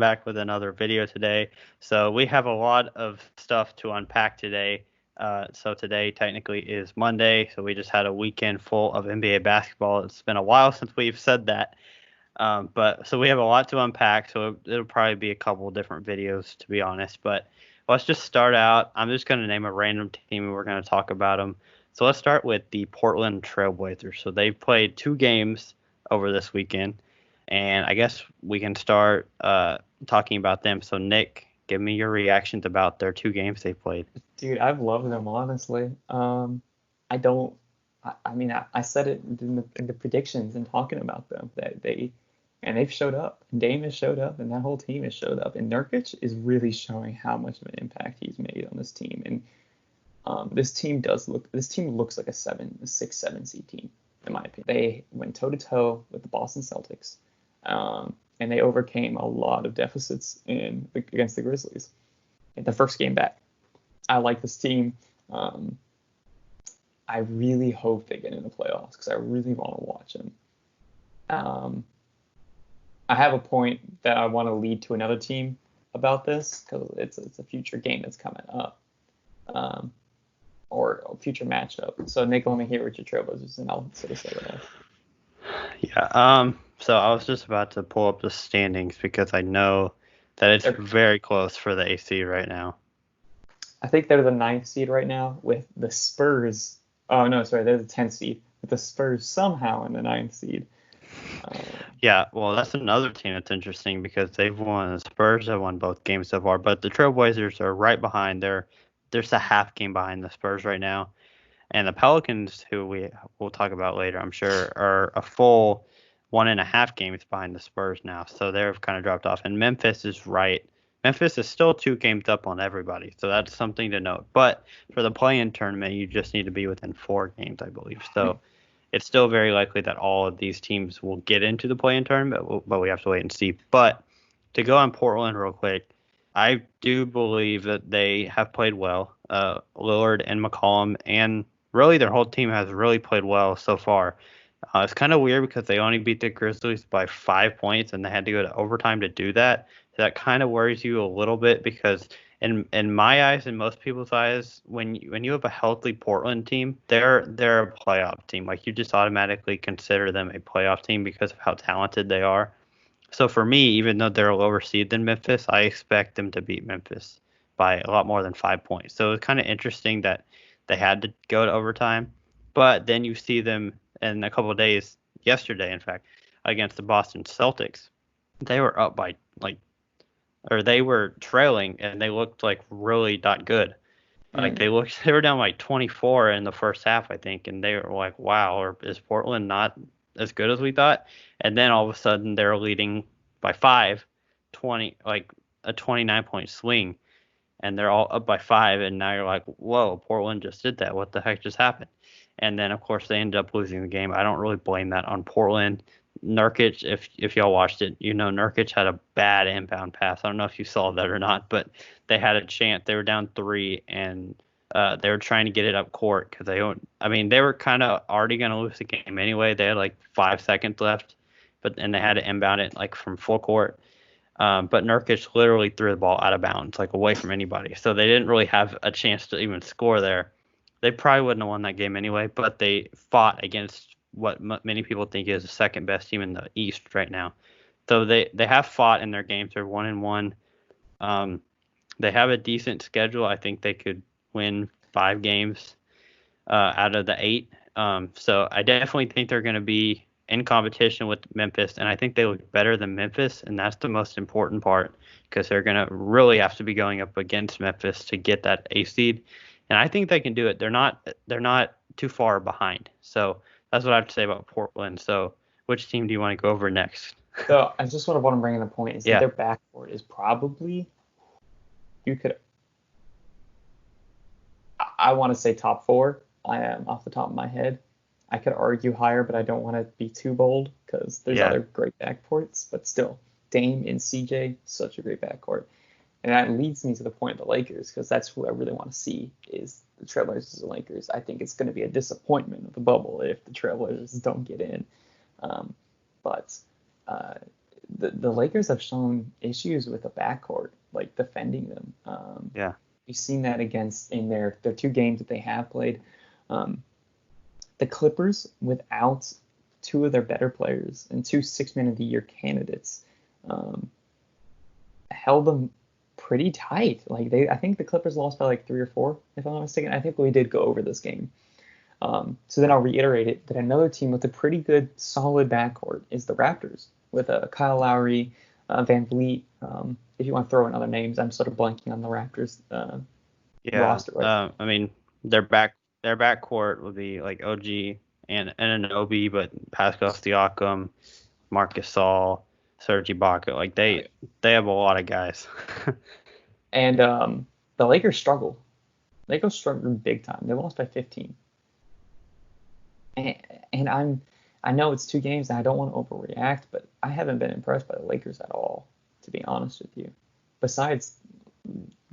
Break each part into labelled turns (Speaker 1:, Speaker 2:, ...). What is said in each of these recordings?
Speaker 1: back with another video today. So we have a lot of stuff to unpack today. So today technically is Monday, so we just had a weekend full of NBA basketball. It's been a while since we've said that. But so we have a lot to unpack, so it'll probably be a couple of different videos to be honest. But let's just start out. I'm just going to name a random team and we're going to talk about them. So let's start with the Portland Trailblazers. So they've played 2 games over this weekend, and I guess we can start talking about them. So Nick, give me your reactions about their 2 games they played.
Speaker 2: Dude, I've loved them honestly. I don't. I said it in the predictions and talking about them that they've showed up. And Dame has showed up, and that whole team has showed up. And Nurkic is really showing how much of an impact he's made on this team. And this team looks like a 6, 7 seed team in my opinion. They went toe to toe with the Boston Celtics, and they overcame a lot of deficits against the Grizzlies in the first game back. I like this team. I really hope they get in the playoffs because I really want to watch them. I have a point that I want to lead to another team about this because it's a future game that's coming up, or a future matchup. So Nick, let me hear what your Trailblazers, and I'll sort of say what else.
Speaker 1: Yeah. So I was just about to pull up the standings because I know that it's very close for the AC right now.
Speaker 2: I think they're the 9th seed right now with the Spurs. Oh, no, sorry. They're the 10th seed with the Spurs somehow in the 9th seed.
Speaker 1: Yeah, well, that's another team that's interesting because they've won. The Spurs have won both games so far, but the Trailblazers are right behind. They're just a half game behind the Spurs right now. And the Pelicans, who we'll talk about later, I'm sure, are a full 1.5 games behind the Spurs now. So they've kind of dropped off. And Memphis is right. Memphis is still 2 games up on everybody. So that's something to note. But for the play-in tournament, you just need to be within 4 games, I believe. So it's still very likely that all of these teams will get into the play-in tournament, but we have to wait and see. But to go on Portland real quick, I do believe that they have played well. Lillard and McCollum and really their whole team has really played well so far. It's kind of weird because they only beat the Grizzlies by 5 points and they had to go to overtime to do that. So that kind of worries you a little bit because in my eyes and most people's eyes, when you have a healthy Portland team, they're a playoff team. Like you just automatically consider them a playoff team because of how talented they are. So for me, even though they're a lower seed than Memphis, I expect them to beat Memphis by a lot more than 5 points. So it's kind of interesting that they had to go to overtime. But then you see them in a couple of days, yesterday, in fact, against the Boston Celtics. They were up by or they were trailing, and they looked like really not good. Like they were down like 24 in the first half, I think, and they were like, wow, or is Portland not as good as we thought? And then all of a sudden they're leading by 5, 20, like a 29-point swing, and they're all up by 5, and now you're like, whoa, Portland just did that. What the heck just happened? And then of course they ended up losing the game. I don't really blame that on Portland. Nurkic, if y'all watched it, Nurkic had a bad inbound pass. I don't know if you saw that or not, but they had a chance. They were down 3, and they were trying to get it up court because they don't. I mean, they were kind of already going to lose the game anyway. They had like 5 seconds left, and they had to inbound it like from full court. But Nurkic literally threw the ball out of bounds, like away from anybody. So they didn't really have a chance to even score there. They probably wouldn't have won that game anyway, but they fought against what many people think is the second best team in the East right now. So they have fought in their games. They're 1-1. They have a decent schedule. I think they could win 5 games out of the 8. So I definitely think they're going to be in competition with Memphis, and I think they look better than Memphis, and that's the most important part because they're going to really have to be going up against Memphis to get that A seed, and I think they can do it. They're not too far behind. So that's what I have to say about Portland. So which team do you want to go over next?
Speaker 2: So I just want to bring in a point is that
Speaker 1: Yeah.
Speaker 2: their backcourt is probably I want to say top 4. I am off the top of my head. I could argue higher, but I don't want to be too bold because there's other great backcourts. But still, Dame and CJ, such a great backcourt. And that leads me to the point of the Lakers because that's who I really want to see is the Trailblazers and Lakers. I think it's going to be a disappointment of the bubble if the Trailblazers don't get in. But the Lakers have shown issues with the backcourt, like defending them.
Speaker 1: Yeah.
Speaker 2: We've seen that against in their two games that they have played. Um, the Clippers, without two of their better players and two Six-Man of the Year candidates, um, held them pretty tight. Like I think the Clippers lost by like 3 or 4, if I'm not mistaken. I think we did go over this game. So then I'll reiterate it that another team with a pretty good, solid backcourt is the Raptors with Kyle Lowry, Van Vliet. If you want to throw in other names, I'm sort of blanking on the Raptors
Speaker 1: Yeah.
Speaker 2: roster right
Speaker 1: I mean, their backcourt would be like OG and an OB, but Pascal Siakam, Marcus Gasol, Serge Ibaka, like
Speaker 2: now.
Speaker 1: they have a lot of guys.
Speaker 2: And the Lakers struggle. Lakers struggle big time. They lost by 15. And I know it's 2 games and I don't want to overreact, but I haven't been impressed by the Lakers at all, to be honest with you. Besides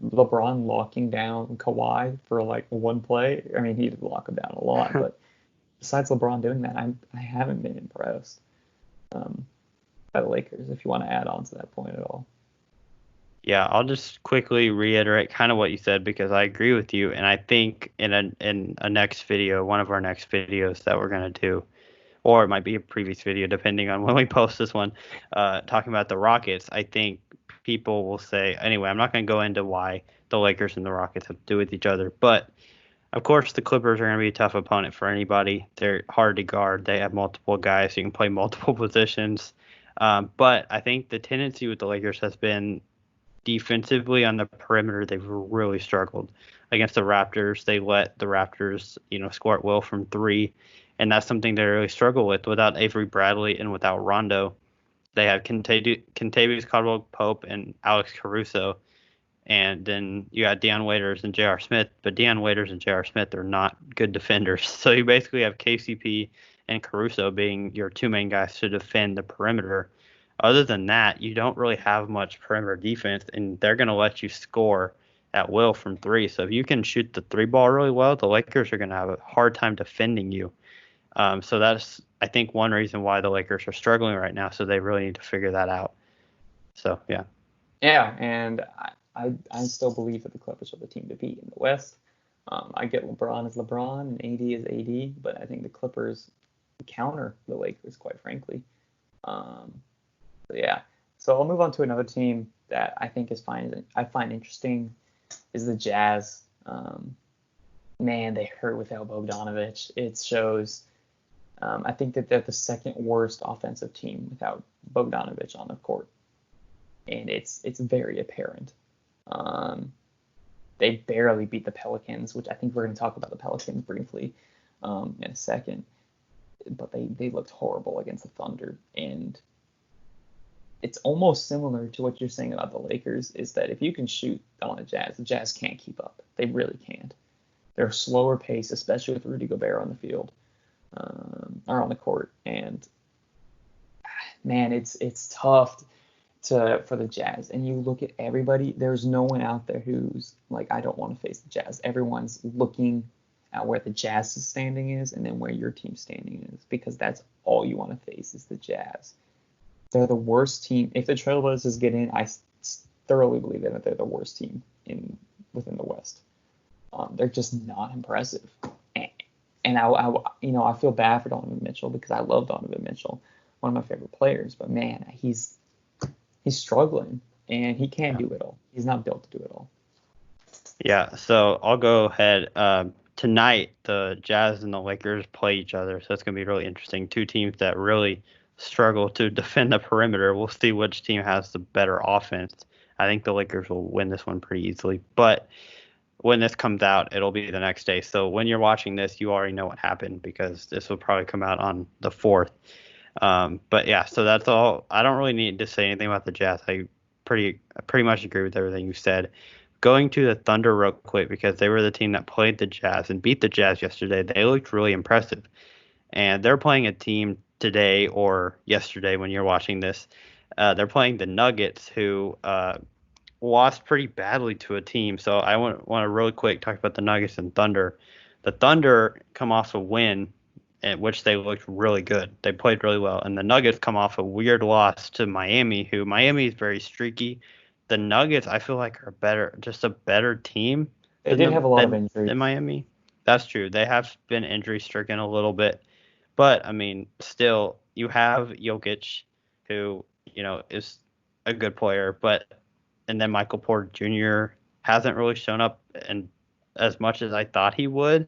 Speaker 2: LeBron locking down Kawhi for like one play, I mean he did lock him down a lot, but besides LeBron doing that, I haven't been impressed by the Lakers. If you want to add on to that point at all.
Speaker 1: Yeah, I'll just quickly reiterate kind of what you said because I agree with you, and I think in a next video, one of our next videos that we're gonna do, or it might be a previous video depending on when we post this one, talking about the Rockets. I think people will say anyway. I'm not gonna go into why the Lakers and the Rockets have to do with each other, but of course the Clippers are gonna be a tough opponent for anybody. They're hard to guard. They have multiple guys. So you can play multiple positions. But I think the tendency with the Lakers has been defensively on the perimeter, they've really struggled against the Raptors. They let the Raptors, score at will from three, and that's something they really struggle with. Without Avery Bradley and without Rondo, they have Kentavious Caldwell-Pope and Alex Caruso, and then you got Deion Waiters and J.R. Smith. But Deion Waiters and J.R. Smith are not good defenders, so you basically have KCP and Caruso being your two main guys to defend the perimeter. Other than that, you don't really have much perimeter defense, and they're going to let you score at will from three. So if you can shoot the three ball really well, the Lakers are going to have a hard time defending you. So that's, I think, one reason why the Lakers are struggling right now. So they really need to figure that out. So, yeah.
Speaker 2: Yeah, and I still believe that the Clippers are the team to beat in the West. I get LeBron as LeBron and AD as AD, but I think the Clippers counter the Lakers, quite frankly. Yeah. So I'll move on to another team that I think I find interesting is the Jazz. Man, they hurt without Bogdanovich. It shows. I think that they're the second worst offensive team without Bogdanovich on the court, and it's very apparent. They barely beat the Pelicans, which I think we're going to talk about the Pelicans briefly in a second. But they looked horrible against the Thunder, and it's almost similar to what you're saying about the Lakers, is that if you can shoot on the Jazz can't keep up. They really can't. They're a slower pace, especially with Rudy Gobert on the field, or on the court. And man, it's tough for the Jazz. And you look at everybody, there's no one out there who's like, I don't want to face the Jazz. Everyone's looking at where the Jazz's standing is and then where your team's standing is, because that's all you want to face is the Jazz. They're the worst team. If the Trailblazers get in, I thoroughly believe that they're the worst team within the West. They're just not impressive. And I feel bad for Donovan Mitchell because I love Donovan Mitchell, one of my favorite players. But man, he's struggling and he can't do it all. He's not built to do it all.
Speaker 1: Yeah, so I'll go ahead. Tonight, the Jazz and the Lakers play each other, so it's going to be really interesting. Two teams that really struggle to defend the perimeter. We'll see which team has the better offense. I think the Lakers will win this one pretty easily, but when this comes out, it'll be the next day. So when you're watching this, you already know what happened because this will probably come out on the 4th. But yeah, so that's all. I don't really need to say anything about the Jazz. I pretty much agree with everything you said. Going to the Thunder real quick because they were the team that played the Jazz and beat the Jazz yesterday. They looked really impressive. And they're playing a team today or yesterday when you're watching this. They're playing the Nuggets, who lost pretty badly to a team. So I want to really quick talk about the Nuggets and Thunder. The Thunder come off a win in which they looked really good. They played really well. And the Nuggets come off a weird loss to Miami, who Miami is very streaky. The Nuggets, I feel like, are just a better team
Speaker 2: They
Speaker 1: than
Speaker 2: did have a lot of
Speaker 1: than
Speaker 2: injuries.
Speaker 1: Miami. That's true. They have been injury stricken a little bit, but I mean, still, you have Jokic, who is a good player, but and then Michael Porter Jr. hasn't really shown up and as much as I thought he would.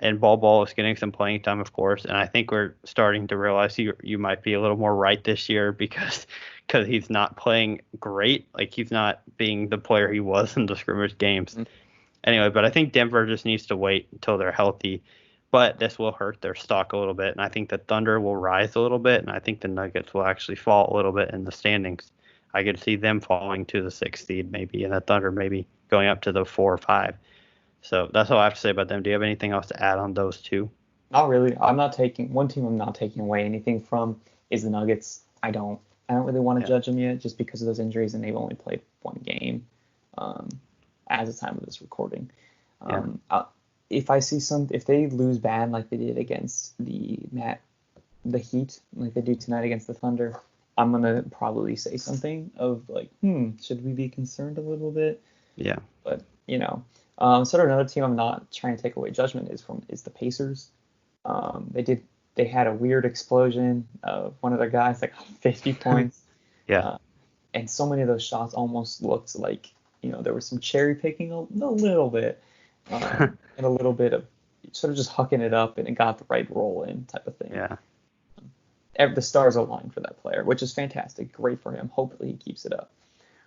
Speaker 1: And Ball is getting some playing time, of course, and I think we're starting to realize you might be a little more right this year because he's not playing great. Like he's not being the player he was in the scrimmage games.
Speaker 2: Mm.
Speaker 1: Anyway, but I think Denver just needs to wait until they're healthy. But this will hurt their stock a little bit, and I think the Thunder will rise a little bit, and I think the Nuggets will actually fall a little bit in the standings. I could see them falling to the 6th seed maybe, and the Thunder maybe going up to the 4 or 5. So that's all I have to say about them. Do you have anything else to add on those two?
Speaker 2: Not really. I'm not taking one team. I'm not taking away anything from is the Nuggets. I don't really want to
Speaker 1: Yeah.
Speaker 2: judge them yet, just because of those injuries, and they've only played one game, um, as the time of this recording.
Speaker 1: Yeah.
Speaker 2: If they lose bad like they did against the Heat, like they do tonight against the Thunder, I'm gonna probably say something of like, should we be concerned a little bit?
Speaker 1: Yeah.
Speaker 2: But sort of another team I'm not trying to take away judgment is the Pacers. They had a weird explosion of one of their guys like 50 points.
Speaker 1: Yeah.
Speaker 2: And so many of those shots almost looked like there was some cherry picking a little bit, and a little bit of sort of just hucking it up, and it got the right roll in type of thing.
Speaker 1: Yeah.
Speaker 2: The stars aligned for that player, which is fantastic. Great for him. Hopefully he keeps it up.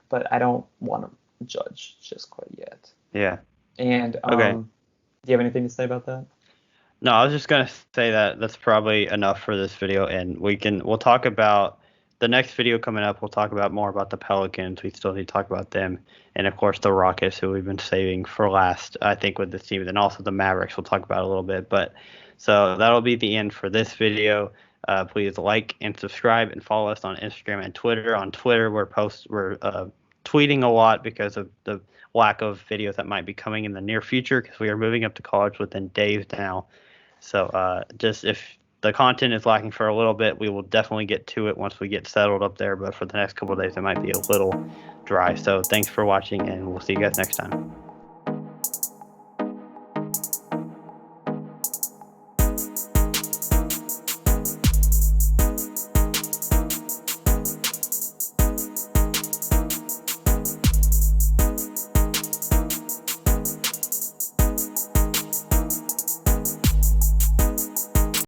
Speaker 2: But I don't want to judge just quite yet.
Speaker 1: Yeah.
Speaker 2: And
Speaker 1: Okay.
Speaker 2: do you have anything to say about that?
Speaker 1: No, I was just gonna say that that's probably enough for this video, and we'll talk about the next video coming up. We'll talk about more about the Pelicans. We still need to talk about them, and of course the Rockets, who we've been saving for last, I think, with this team, and also the Mavericks. We'll talk about a little bit, but so that'll be the end for this video. Please like and subscribe and follow us on Instagram and Twitter. On Twitter, we're tweeting a lot because of the lack of videos that might be coming in the near future because we are moving up to college within days now. So just if the content is lacking for a little bit, we will definitely get to it once we get settled up there. But for the next couple of days, it might be a little dry. So thanks for watching, and we'll see you guys next time.